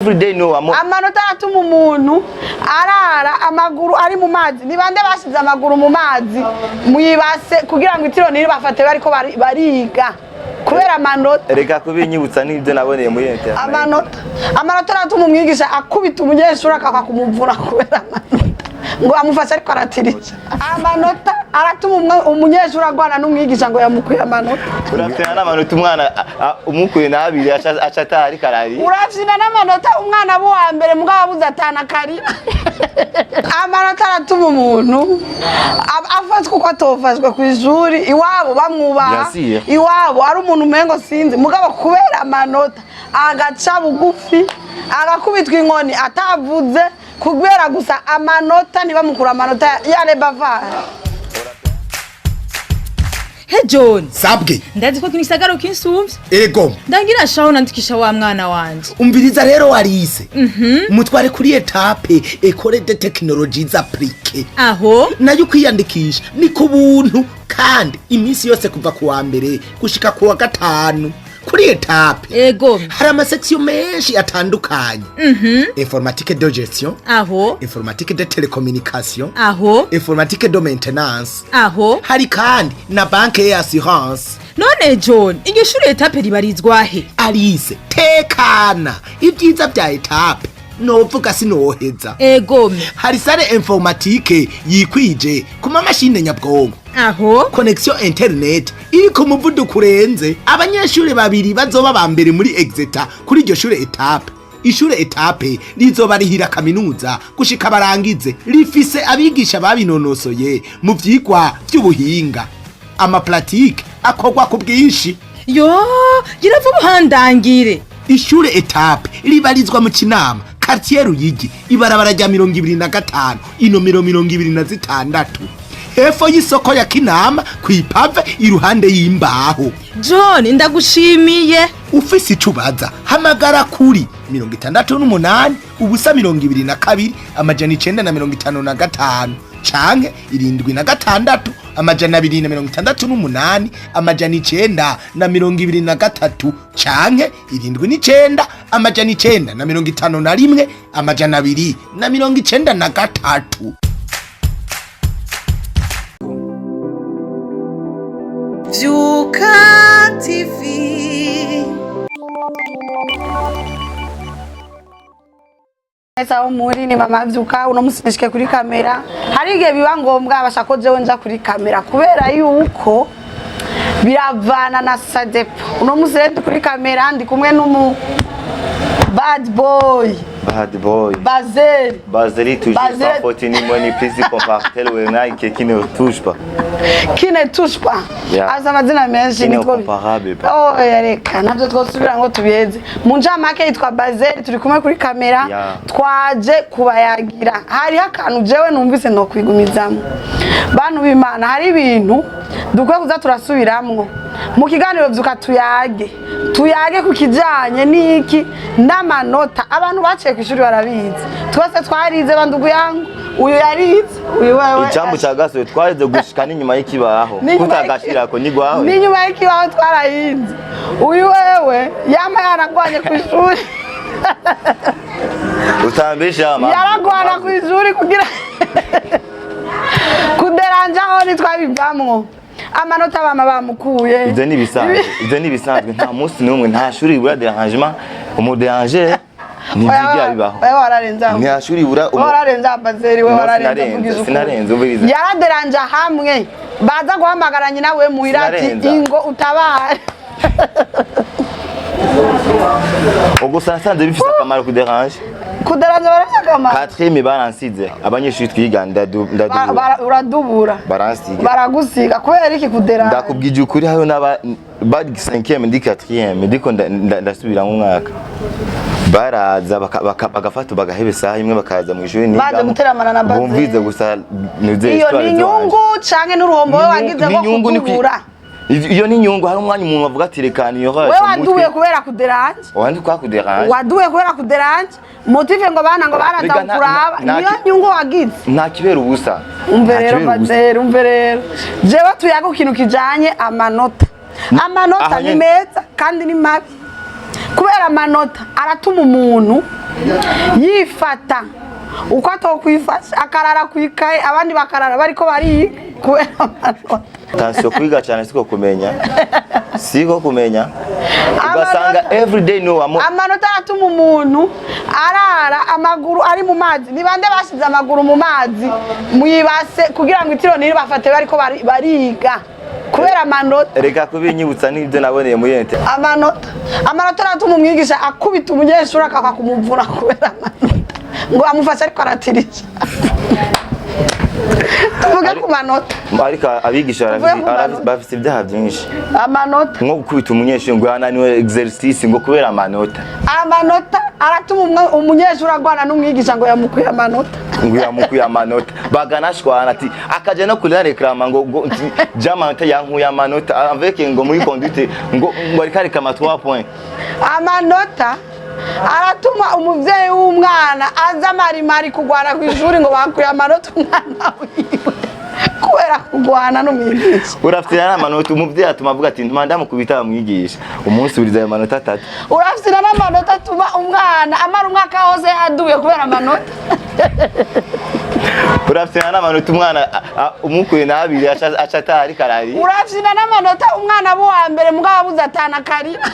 everyday no amanota atuma umuntu arara amaguru ari mu mazi ni bande bashize amaguru mu mazi muyibase kugira ngo itiro niri bafate bariko bariga kubera amanota reka kubinyibutsa n'ibyo naboneye muri internet amanota atuma umwigisha akubita umunyeshuri akakumuvura kubera amanota ngo amufashe ariko aratirije amanota aratuma umunyeshuri agwana n'umwigisha ngo yamukuye amanota urafite n'amanota umwana umukuye nabiri acatari karari urafite n'amanota umwana bo wa mbere mugabo abuze atana karira amanota aratuma umuntu afatwa uko atofashwe ku ishuri iwabo bamwubaha iwabo ari umuntu umengo sinzi mugabo kubera amanota agaca bugufi agakubitwa inkoni atavuze kubera gusa amanota ntibamukura amanota ya bavara. He John sabwe ndazi ko kinisagaro kinsuvye ego ndangira shaho nandikisha wa mwana wanje umviriza rero warise mutware kuri etape Ecole de Technologies Appliquées aho nayo kwiyandikisha ni ku buntu kandi iminsi yose kuva ku wa mbere gushika ku wa gatanu kuri etape ego hari amasection menshi atandukanye informatique de gestion aho informatique de télécommunication aho informatique de maintenance aho hari kandi na banque ya assurance. None John iryo shuri etape ribarizwahe Alice tekana ibyiza bya etape novuga sinoheza ego hari sale informatique yikwije kuma mashine nyabwongo aho connexion internet iri ku muvuduko urenze abanyeshuri babiri bazoba bambere muri exeter kuri iryo shure etape ishure etape rizoba rihira kaminuza gushika barangize rifise abigisha babinonosoye mu vyigwa by'ubuhinga ama pratique akogwa ku bwinshi yo giravu buhandangire ishure etape ribarizwa mu Kinama quartier Ruyigi ibarabara rya 25 inomero 26 hefo y'isoko ya Kinama kwipave iruhande y'imbaho. John ndagushimiye ufise icubaza hamagara kuri 68 ubusa 22 amajana 955 canke 76 amajana 268 amajana 923 canke 79 amajana 951 amajana 293. Vyuka TV Esa muri ni mama Vyuka uno musinishike kuri kamera hari igihe biba ngombwa abashako jewe nja kuri kamera kubera yuko biravana na Sadepo uno musirende kuri kamera ndi kumwe n'umu bad boy Bazeli toujours sans faute ni money please compartel we na qui ne touche pas asa amazina menshi nitwo comparable reka navyo twosubira ngo tubiyeze mu njamake yitwa Bazeli turi kumwe kuri kamera twaje kubayagira hari akantu jewe numvise no kwigumizamo bantu b'Imana hari ibintu dukwiye kuza turasubiramwo mu kiganiro Vyuka tuyage ku kijanye niki n'amanota abantu baciye ku ishuri barabizi twese twarize bandugu yangu uyu yarize uyu wewe ijambo cyagasoye twarize gushika n'inyuma y'ikibaho kutagashirako nigwaho n'inyuma y'ikibaho twarahinze uyu wewe yama yaragwanye ku ishuri utambesha ama yaragwana ku ishuri kugira kuderanja aho nitwabivamwo amanota bama bamukuye ivyo ni bisanzwe nta munsi n'umwe nta shuri ibura derangement umuderange nivyo bibaho wewe wararenza nta shuri ibura wararenza Bazeli wewe wararenza sinarenze ubiriza yaraderanja hamwe baza guhamagara nyina we muhirati ingo utabare ugusa nasanze bifise akamaro kuderanje barafite akamaro 4e baransize abanyeshuri twiganda uradubura baransiga baragusiga kubera iki kuderanje ndakubwije ukuri hayo n'aba bad 5e ndi 4e ndiko ndasubira mu mwaka baraza bagafata bagahebe saha imwe bakaza mu ishuri niga baje guteramana na Bazeli bumvize gusa nuze iyo ni nyungu canke n'uruhombo we wagize ngo kugura iyo ni nyungu hari umwanya umuntu avuga ati rekana iyo haje wewe waduye kubera kuderanje wandi kwa kuderanje waduye kubera kuderanje motive ngo bana ngo baraza kuraba niyo nyungu wagize nta kibera ubusa umve rero jewe tuyago kintu kijanye amanota ni meza kandi ni mabi kubera amanota aratuma umuntu yifata uko atokwifasha akarara kwikaye abandi bakarara bariko bari kubera amanota. Attention kwiga cyane siko kumenya. Siko kumenya. Ugasanga everyday no amanota atuma umuntu arara amaguru ari mu mazi. Ni bande bashize amaguru mu mazi mwibase kugira ngo itiro niri bafate bariko bariga. Kubera amanota. Reka kubinyibutsa n'ibyo naboneye muri ente. Amanota aratuma umwigisha akubita umunyeshuri akakumuvura kubera amanota. Ngo amufashe ariko aratirisha. Tuvuge ku manota. Ariko abigisha bafite ibyaha byinshi. Amanota. Nko gukubita umunyeshuri ngo yananiwe exercice ngo kubera amanota. Amanota aratuma umunyeshuri agwana n'umwigisha ngo yamukuye amanota. Ngo yamukuye amanota. Baganashwana ati akaje no kuri reclama ngo jamanota yankuye amanota avec ngo muri conduite ngo ari kama 3 points. Amanota aratuma umuvyeyi w'umwana aza marimari kugwana ku ishuri ngo bakuye amanota umwana wiwe kubera kugwana n'umwigisha. Urafite amanota umuvyeyi atuma avuga ati ntmanda mukubita amwigisha umunsi uriza ayo manota 3. Urafite n'amanota atuma umwana amara umwaka wose yaduye kubera amanota. Urafite n'amanota umwana umukuye nabiri acha atari karari. Urafite n'amanota umwana abo wa mbere mugabo abuza atana karira.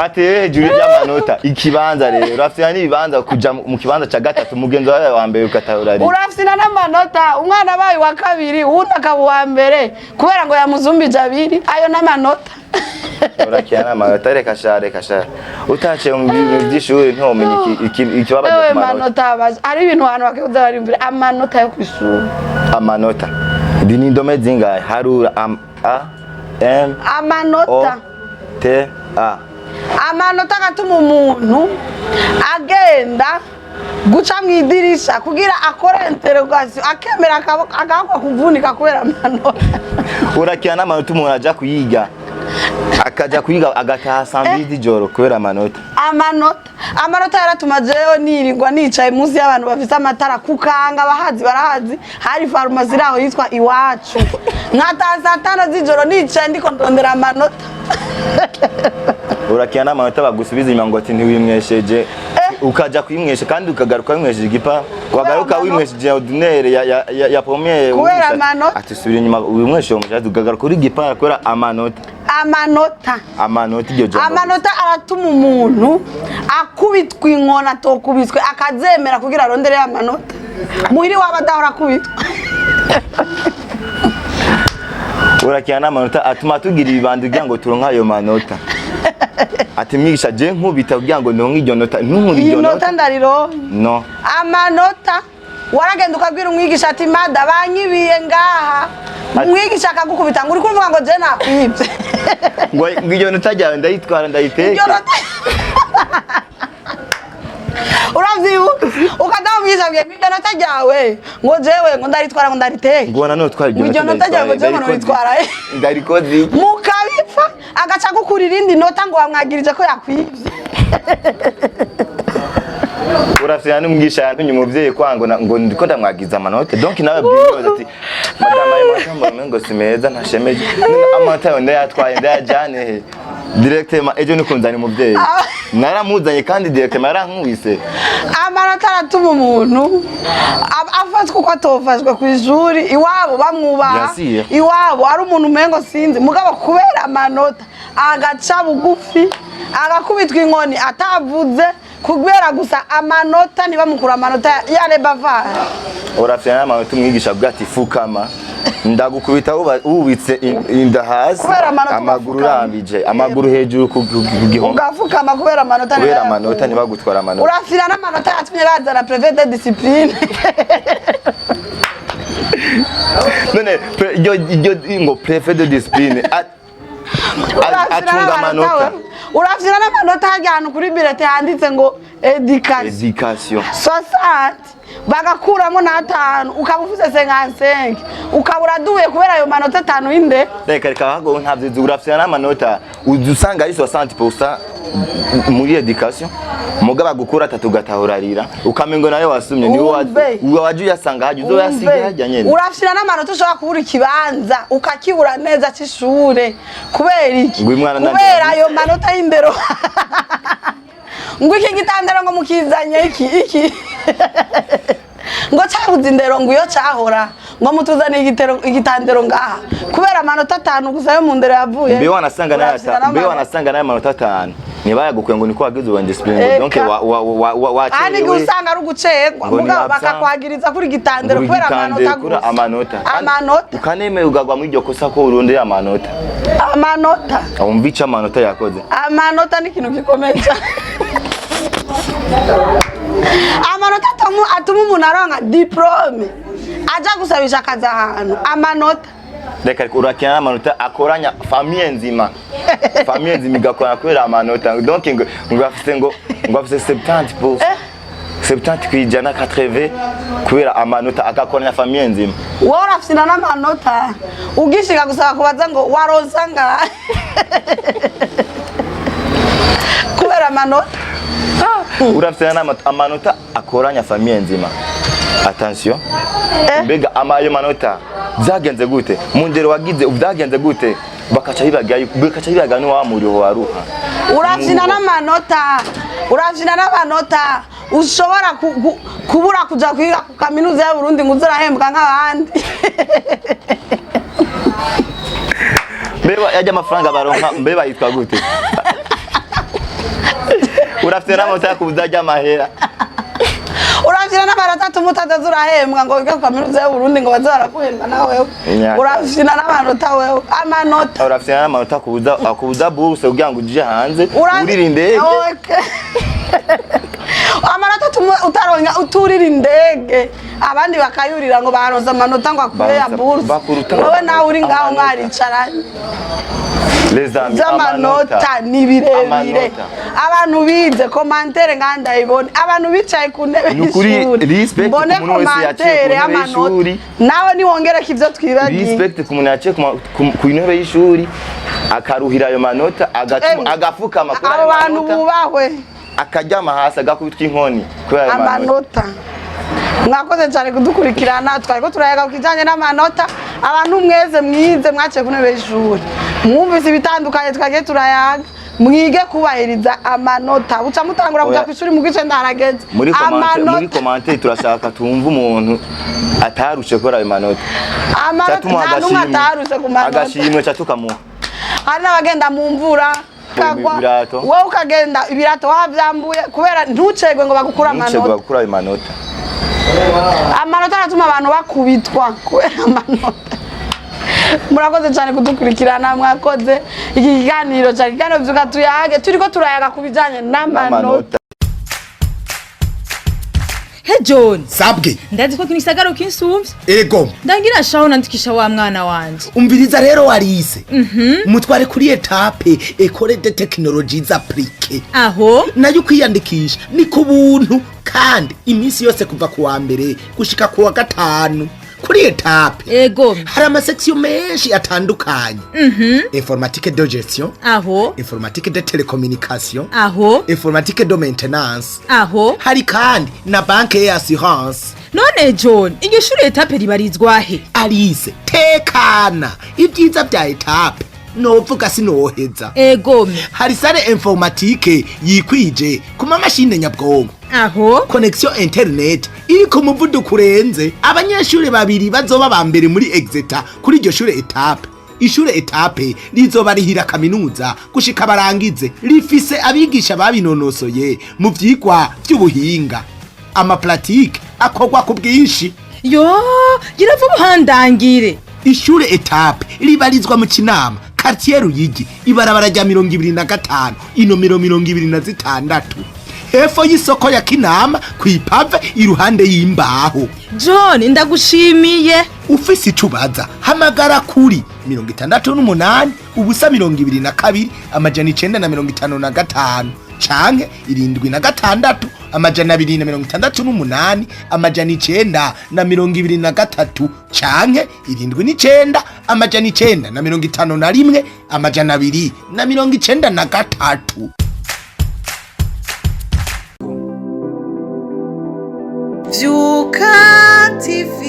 Ati hejuru y'amanota ikibanza rero urafite n'ibibanza kuja mu kibanza ca gatatu mugenzi wawe wa mbere ukatahurari. Urafite n'amanota umwana bayi wa kabiri uwundi akaba wa mbere kubera ngo yamuzumbije abiri ayo n'amanota. Urakiya n'amanota reka share utaciye mu by'ishuri ntomenye ikibabaje ku manota. Ari ibintu abantu bakibuza bari imbere amanota yo kwishuri. Amanota ni indome zingahe? Harura amanota T A. Amanota agatuma umuntu agenda guca mu idirisha kugira akore interrogation akemera akakwa kuvunika kubera amanota. Urakiya n'amanota umuntu aja kuyiga akaja kuyiga agataha sambizi joro kubera amanota. Amanota yaratuma jewe nirirwa nicaye munsi y'abantu bafite amatara kukanga barahazi hari farumasi raho yitwa Iwacu nkataza 5 z'ijoro nicaye ndiko ndondera amanota. Urakiya n'amanota bagusubiza inyuma ngo ati ntiwimwesheje ukaja kwimwesha kandi ukagaruka wimwesheje igipa wagaruka wimwesheje ordinaire ya premier kubera amanota. Ati subira inyuma wimwesheje umushahara ukagaruka kuri gipa kubera amanota. Amanota iryo jambo. Amanota aratuma umuntu akubitwa inkona tokubitswe akazemera kugira arondere amanota. Muhiri wabadahora kubitwa. Urakiya n'amanota atuma tugira ibibandi kugira ngo turonka ayo manota. Ati mwigisha je nkubita kugira ngo ndonke iryo nota iryo nota ndariro. No. Amanota waragenda ukabwira umwigisha ati mada banyibiye ngaha. Umwigisha akagukubita ngo uri kuvuga ngo je nakwibye. Ngo iryo nota ryawe ndayitwara ndayiteka. Uravyibuka ukadamwisha bwe iryo nota ryawe ngo jewe ngo ndaritwara ngo ndariteka. Ngo nanotwara iryo nota ryawe ngo jewe ndaritwara. Ndarikozi. Mukabipfa agaca gukura irindi nota ngo wamwagirije ko yakwibye. Urafite n'umwigisha yantumye umuvyeyi kwango ngo ndiko ndamwagiza amanota. Donc nawe bwiyoza ati madama y'amanota ngo simeza ntashemeje. Amanota yo ndayatwaye ndayajane he. Directement ejo nikunzani muvyeyi. Naramuzanye kandi directement yarankubise. Amanota aratuma umuntu afatwa uko atofashwe ku ishuri iwabo bamwubaha. Iwabo ari umuntu umengo sinzi mugabo kubera amanota agaca bugufi agakubitwa inkoni atavuze kubera gusa amanota ntibamukura amanota ya bavara. Urafite n'amanota umwigisha bwa ati fukama ndagukubita ubitse inda hasi amaguru rambije amaguru hejuru ku gihombo ugafukama kubera amanota ntibagutwara amanota. Urafite n'amanota yatumye bazana brevet de discipline. None ngo brevet de discipline atunga amanota. Urafite n'amanota hajyana kuri birete handitse ngo education 60 bagakuramo n'atanu ukaba ufise 55 ukabura duye kubera ayo manota 5 y'inde reka hago ntavyo urafite n'amanota uzusanga ari 60% muri education mugaba gukura atatu gatahurarira ukamengo nayo wasumye ni waje yasanga haje uzo yasiga hajya nyene urafite n'amanota ushobora kubura ikibanza ukakibura neza cy'ishure kubera iki kubera ayo manota y'indero ngo iki gitandero ngo mukizanye iki ngo cyabuze indero ngo iyo cyahora ngo mutuzane igitandero ngaha kubera amanota 5 gusa yo mu ndero yavuye mbe wanasanga nayo amanota 5 nibaya gukuye ngo niko wagize wa discipline donc wa ani gusanga ari gucegwa mugabo bakakwagiriza kuri gitandero kubera amanota ukaneme ugagwa muri iryo kosa ko urunde amanota umvica amanota yakoze amanota ni kintu gikomeye amanota atuma umuntu aronka diplome aja gusabisha akazi ahantu amanota reka urakina amanota akoranya famille nzima igakora kubera amanota donc ngo afite 70% 70 kwijana 80 kubera amanota akakoranya famille nzima wowe urafite n'amanota ugishika gusaba kubaza ngo waronsa nga kubera amanota urafite amanota akoranya famille nzima attention mbega amayo manota byagenze gute mu ndero wagize ubyagenze gute bakaca bibaga no wamuriho waruha urafina n'amanota ushobora kubura kuja kwiga ku kaminuza ya Burundi ngo uzarahembwa nk'abandi mbeba yajya amafaranga baronka mbeba yitwa gute urafite n'amanota kubuzajya amahera urafite n'amanota tumutaza urahembwa ngo wiga ku kaminuza ya Burundi ngo bazarakuhemba nawe urafite n'amanota wewe amanota urafite n'amanota kubuza bourse kugira ngo uje hanze uririnde amanota utaronka uturira indege abandi bakayurira ngo baronza amanota ngo akure ya bourse wowe nawe uri ngaho mwaricaranye amanota ni birebire abantu bize commentaire nganda ibone abantu bicaye ku ntebe y'ishuri mbone commentaire amanota nawe ni wongera kivyo twibagiye respect ku muntu yaciye ku ntebe y'ishuri akaruhira ayo manota agafukama kuri ayo manota abantu bubahwe akajyama hasi agakubitwa inkoni kuri ayo manota mwakoze cyane kudukurikirana twari ko turayaga kujanye n'amanota abantu mweze mwize mwaciye ku ntebe y'ishuri mwumvise ibitandukanye twagiye turayaga mwige kubahiriza amanota uca mutangura kuja kwishuri mu gice ndarageze muri commentaire turashaka tumva umuntu atarushe kora ayo manota atarushe ku manota agashimwe cyatukamuha hari n'abagenda mu mvura kagwa wowe ukagenda ibirato wavyambuye kubera ntucegwe ngo bagukura amanota amanota aratuma abantu bakubitwa kubera amanota murakoze cyane kudukurikirana mwakoze iki kiganiro cyane kandi byuka tuyage turiko turayaga kubijanye n'amanota He John sabwe ndazi ko kinisagaro kinsumvye ego ndangira shaho nandikisha wa mwana wanje umviriza rero warise mutware kuri etape Ecole de Technologies Appliquées aho nayo kwiyandikisha ni ku buntu kandi iminsi yose kuva ku wa mbere gushika ku wa gatanu kuri etape ego hari amasection menshi atandukanye informatique de gestion aho informatique de télécommunication aho informatique de maintenance aho hari kandi na banque et assurance none John iryo shuri etape ribarizwahe Alice tekana ibyiza bya etape novuga sinoheza ego hari sale informatique yikwije kuma mashine nyabwongo aho connexion internet iri ku muvuduko urenze abanyeshuri babiri bazoba bambere muri exeta kuri iryo shure etape ishure etape rizoba rihira kaminuza gushika barangize rifise abigisha babinonosoye mu vyigwa by'ubuhinga ama pratique akogwa ku bwinshi yo giravuba handangire ishure etape ribarizwa mu Kinama quartier Ruyigi ibarabara rya 25 inomero 26 hefo y'isoko ya Kinama kwipave iruhande y'imbaho John ndagushimiye ufise icubaza hamagara kuri 68 ubusa 22 amajana 955 canke 76 amajana 268 amajana 923 canke 79 amajana 951 amajana 293. Vyuka TV.